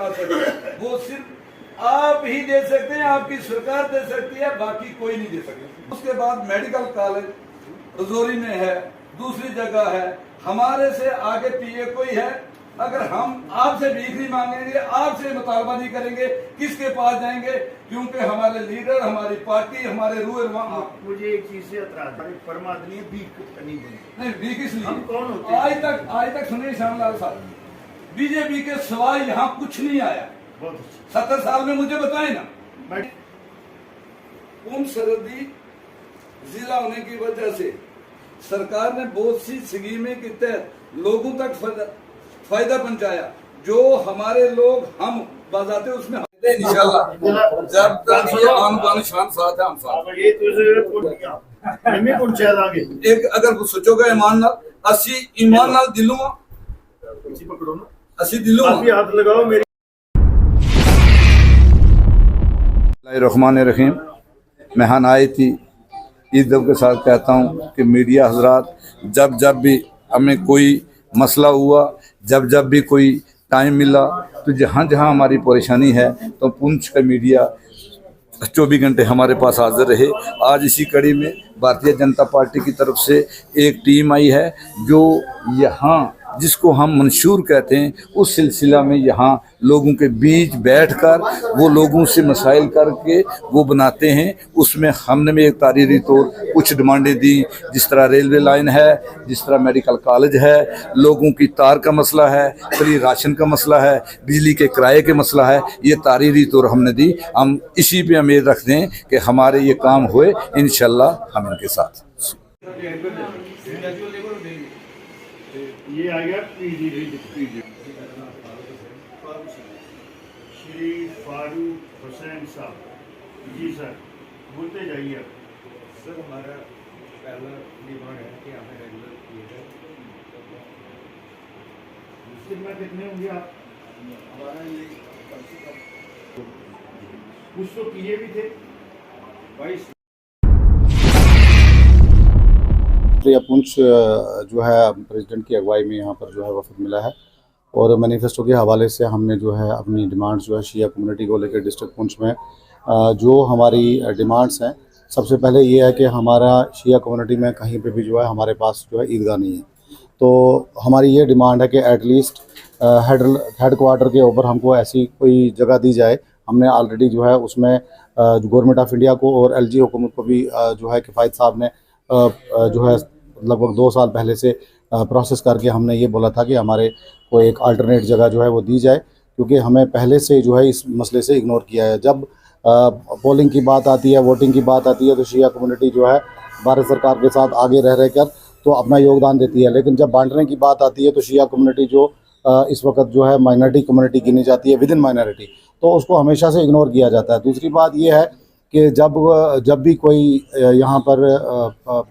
बना सकते, वो सिर्फ आप ही दे सकते हैं, आपकी सरकार दे सकती है, बाकी कोई नहीं दे सकता। उसके बाद मेडिकल कॉलेज रजौरी में है, दूसरी जगह है, हमारे से आगे पीए कोई है। अगर हम आपसे भीख नहीं मांगेंगे, आपसे मुतालबा नहीं करेंगे, किसके पास जाएंगे? क्योंकि हमारे लीडर, हमारी पार्टी, हमारे रूह मुझे एक चीज से एतराज है, परमात्मा भीख नहीं भीख इसलिए हम कौन होते हैं? आज तक सुनिए श्यामलाल साहब, बीजेपी के सिवाय यहाँ कुछ नहीं आया। 70 साल में मुझे बताए ना। पूर्ण सरहदी जिला होने की वजह से सरकार ने बहुत सी स्कीमें के तहत लोगों तक फायदा पहुंचाया, जो हमारे लोग हम बाजाते उसमें इंशाल्लाह जब तक ये आन बान शान साथ है हम साथ। ये तो एक अगर सोचोगे ईमान नाल, असी ईमान नाल दिलों पकड़ो ना, असी दिलों हाथ लगाओ मेरी। रहमानिर्रहीम। मैं हनायती ईदब के साथ कहता हूँ कि मीडिया हजरात, जब जब भी हमें कोई मसला हुआ, जब जब भी कोई टाइम मिला, तो जहाँ जहाँ हमारी परेशानी है तो पुंछ का मीडिया 24 घंटे हमारे पास हाजिर रहे। आज इसी कड़ी में भारतीय जनता पार्टी की तरफ से एक टीम आई है, जो यहाँ जिसको हम मंशूर कहते हैं, उस सिलसिला में यहाँ लोगों के बीच बैठकर वो लोगों से मसाइल करके वो बनाते हैं। उसमें हमने भी एक तारीरी तौर कुछ डिमांडें दी, जिस तरह रेलवे लाइन है, जिस तरह मेडिकल कॉलेज है, लोगों की तार का मसला है, फ्री राशन का मसला है, बिजली के किराए के मसला है, ये तारीरी तौर हमने दी। हम इसी पे उम्मीद रखते हैं कि हमारे ये काम हुए, इंशाल्लाह हम इनके साथ। ये आ गया श्री फारूक हुसैन साहब जी। सर बोलते जाइए। सर हमारा पहला डिमांड है कि हमें रेगुलर किए जाए। में कितने होंगे आप? हमारा ये कुछ तो किए भी थे 22। पुंछ जो है प्रेसिडेंट की अगुवाई में यहाँ पर जो है वफद मिला है, और मैनिफेस्टो के हवाले से हमने जो है अपनी डिमांड्स जो है शिया कम्युनिटी को लेकर डिस्ट्रिक्ट पुंछ में जो हमारी डिमांड्स हैं, सबसे पहले ये है कि हमारा शिया कम्युनिटी में कहीं पे भी जो है हमारे पास जो है ईदगाह नहीं है। तो हमारी ये डिमांड है कि एटलीस्ट हेड क्वार्टर के ऊपर हमको ऐसी कोई जगह दी जाए। हमने ऑलरेडी जो है उसमें गवर्नमेंट ऑफ इंडिया को और LG हुकूमत को भी जो है किफ़ायत साहब ने जो है लगभग 2 साल पहले से प्रोसेस करके हमने ये बोला था कि हमारे को एक अल्टरनेट जगह जो है वो दी जाए, क्योंकि हमें पहले से जो है इस मसले से इग्नोर किया है। जब पोलिंग की बात आती है, वोटिंग की बात आती है, तो शिया कम्युनिटी जो है भारत सरकार के साथ आगे रह कर तो अपना योगदान देती है, लेकिन जब बांटने की बात आती है तो शिया कम्युनिटी जो इस वक्त जो है माइनॉरिटी कम्युनिटी गिनी जाती है, विद इन माइनॉरिटी, तो उसको हमेशा से इग्नोर किया जाता है। दूसरी बात ये है कि जब भी कोई यहाँ पर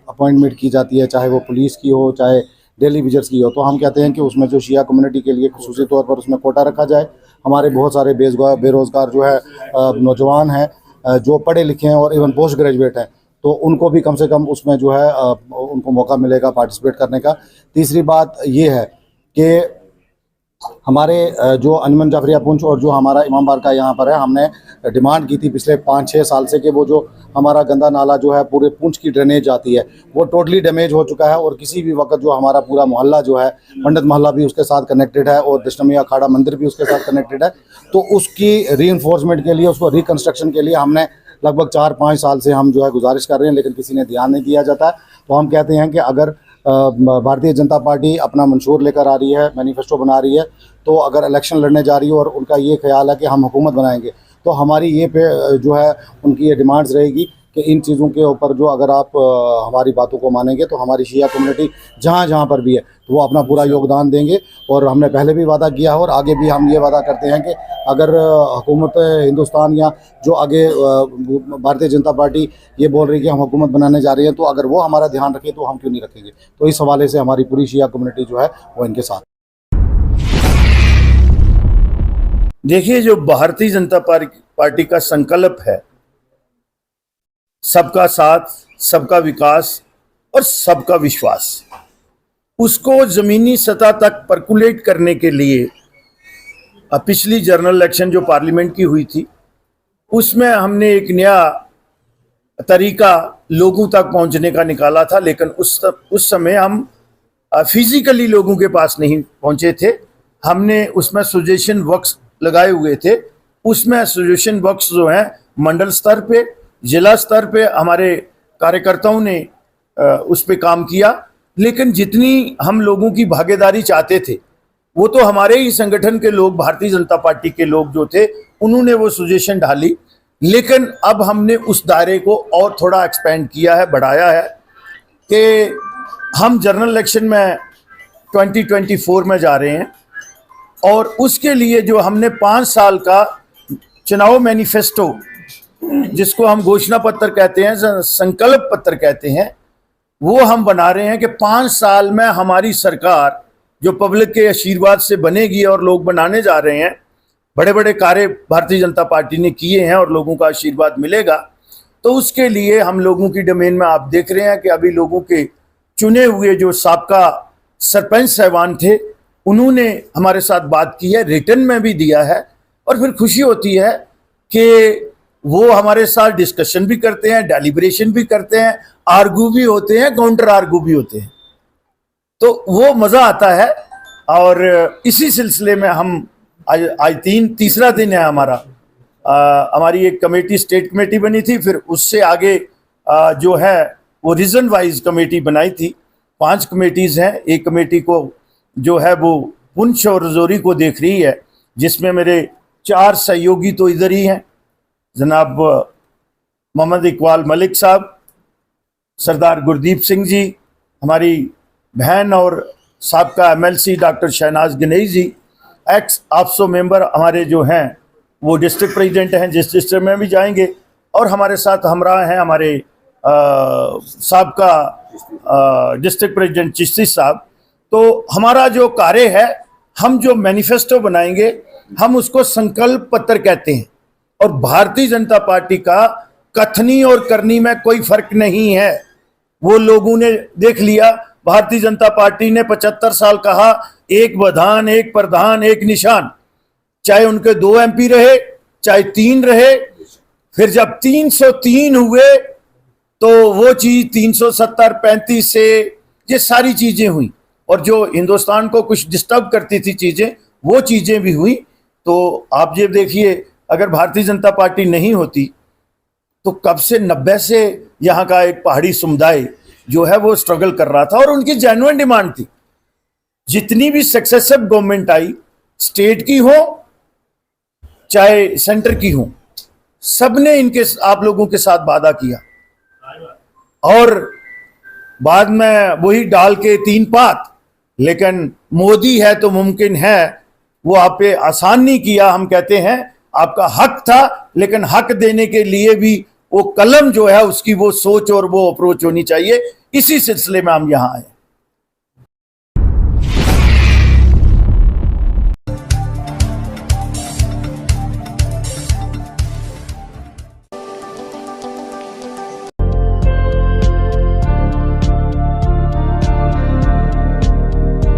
अपॉइंटमेंट की जाती है, चाहे वो पुलिस की हो, चाहे डेली विजिट्स की हो, तो हम कहते हैं कि उसमें जो शिया कम्युनिटी के लिए खुसूसी तौर पर उसमें कोटा रखा जाए। हमारे बहुत सारे बेरोज़गार जो है नौजवान हैं जो पढ़े लिखे हैं और इवन पोस्ट ग्रेजुएट हैं, तो उनको भी कम से कम उसमें जो है उनको मौका मिलेगा पार्टिसिपेट करने का। तीसरी बात ये है कि हमारे जो अंजुमन जाफरिया पुंछ और जो हमारा इमाम बार का यहाँ पर है, हमने डिमांड की थी पिछले 5-6 साल से कि वो जो हमारा गंदा नाला जो है पूरे पुंछ की ड्रेनेज आती है वो टोटली डैमेज हो चुका है, और किसी भी वक्त जो हमारा पूरा मोहल्ला जो है, पंडित मोहल्ला भी उसके साथ कनेक्टेड है और दशनमी अखाड़ा मंदिर भी उसके साथ कनेक्टेड है, तो उसकी रीइंफोर्समेंट के लिए, उसको रिकन्स्ट्रक्शन के लिए हमने लगभग 4-5 साल से हम जो है गुजारिश कर रहे हैं, लेकिन किसी ने ध्यान नहीं दिया जाता है। तो हम कहते हैं कि अगर भारतीय जनता पार्टी अपना मंशूर लेकर आ रही है, मैनिफेस्टो बना रही है, तो अगर इलेक्शन लड़ने जा रही है और उनका ये ख्याल है कि हम हुकूमत बनाएंगे, तो हमारी ये पे जो है उनकी ये डिमांड्स रहेगी कि इन चीज़ों के ऊपर जो अगर आप हमारी बातों को मानेंगे तो हमारी शिया कम्युनिटी जहाँ जहाँ पर भी है तो वो अपना पूरा योगदान देंगे। और हमने पहले भी वादा किया है और आगे भी हम ये वादा करते हैं कि अगर हुकूमत हिंदुस्तान या जो आगे भारतीय जनता पार्टी ये बोल रही है कि हम हुकूमत बनाने जा रही है, तो अगर वो हमारा ध्यान रखे तो हम क्यों नहीं रखेंगे। तो इस हवाले से हमारी पूरी शिया कम्युनिटी जो है वो इनके साथ। देखिए, जो भारतीय जनता पार्टी का संकल्प है, सबका साथ, सबका विकास और सबका विश्वास, उसको जमीनी सतह तक परकुलेट करने के लिए पिछली जनरल इलेक्शन जो पार्लियामेंट की हुई थी उसमें हमने एक नया तरीका लोगों तक पहुंचने का निकाला था, लेकिन उस समय हम फिजिकली लोगों के पास नहीं पहुंचे थे। हमने उसमें सजेशन बॉक्स लगाए हुए थे। उसमें सजेशन बॉक्स जो हैं मंडल स्तर पे, जिला स्तर पे हमारे कार्यकर्ताओं ने उस पे काम किया, लेकिन जितनी हम लोगों की भागीदारी चाहते थे वो तो हमारे ही संगठन के लोग, भारतीय जनता पार्टी के लोग जो थे उन्होंने वो सजेशन डाली। लेकिन अब हमने उस दायरे को और थोड़ा एक्सपेंड किया है, बढ़ाया है कि हम जनरल इलेक्शन में 2024 में जा रहे हैं और उसके लिए जो हमने 5 साल का चुनाव मैनिफेस्टो, जिसको हम घोषणा पत्र कहते हैं, संकल्प पत्र कहते हैं, वो हम बना रहे हैं कि 5 साल में हमारी सरकार जो पब्लिक के आशीर्वाद से बनेगी और लोग बनाने जा रहे हैं, बड़े बड़े कार्य भारतीय जनता पार्टी ने किए हैं और लोगों का आशीर्वाद मिलेगा। तो उसके लिए हम लोगों की डोमेन में आप देख रहे हैं कि अभी लोगों के चुने हुए जो साबका सरपंच साहबान थे उन्होंने हमारे साथ बात की है, रिटर्न में भी दिया है, और फिर खुशी होती है कि वो हमारे साथ डिस्कशन भी करते हैं, डेलिब्रेशन भी करते हैं, आर्गू भी होते हैं, काउंटर आर्गू भी होते हैं, तो वो मज़ा आता है। और इसी सिलसिले में हम आज तीसरा दिन है हमारा। हमारी एक कमेटी, स्टेट कमेटी बनी थी, फिर उससे आगे जो है वो रीजन वाइज कमेटी बनाई थी। 5 कमेटीज़ हैं। एक कमेटी को जो है वो पुंछ और रजौरी को देख रही है, जिसमें मेरे 4 सहयोगी तो इधर ही हैं, जनाब मोहम्मद इकबाल मलिक साहब, सरदार गुरदीप सिंह जी, हमारी बहन और साबका MLC डॉक्टर शहनाज गनई जी, एक्स APSO मेंबर हमारे जो हैं वो डिस्ट्रिक्ट प्रेसिडेंट हैं, जिस डिस्ट्रिक्ट में भी जाएंगे, और हमारे साथ हमरा हैं हमारे साबका डिस्ट्रिक्ट प्रेसिडेंट चिश्ती साहब। तो हमारा जो कार्य है, हम जो मैनिफेस्टो बनाएंगे हम उसको संकल्प पत्र कहते हैं, और भारतीय जनता पार्टी का कथनी और करनी में कोई फर्क नहीं है। वो लोगों ने देख लिया, भारतीय जनता पार्टी ने 75 साल कहा एक विधान, एक प्रधान, एक निशान, चाहे उनके 2 MP रहे, चाहे 3 रहे। फिर जब 303 हुए तो वो चीज 370, 35 से ये सारी चीजें हुई, और जो हिंदुस्तान को कुछ डिस्टर्ब करती थी चीजें, वो चीजें भी हुई। तो आप ये देखिए, अगर भारतीय जनता पार्टी नहीं होती तो कब से 90 से यहाँ का एक पहाड़ी समुदाय जो है वो स्ट्रगल कर रहा था, और उनकी जेन्युइन डिमांड थी। जितनी भी सक्सेसिव गवर्नमेंट आई, स्टेट की हो चाहे सेंटर की हो, सबने इनके आप लोगों के साथ वादा किया, और बाद में वही डाल के 3 पात। लेकिन मोदी है तो मुमकिन है, वो आप पे आसान नहीं किया। हम कहते हैं आपका हक था, लेकिन हक देने के लिए भी वो कलम जो है उसकी वो सोच और वो अप्रोच होनी चाहिए। इसी सिलसिले में हम यहाँ आए।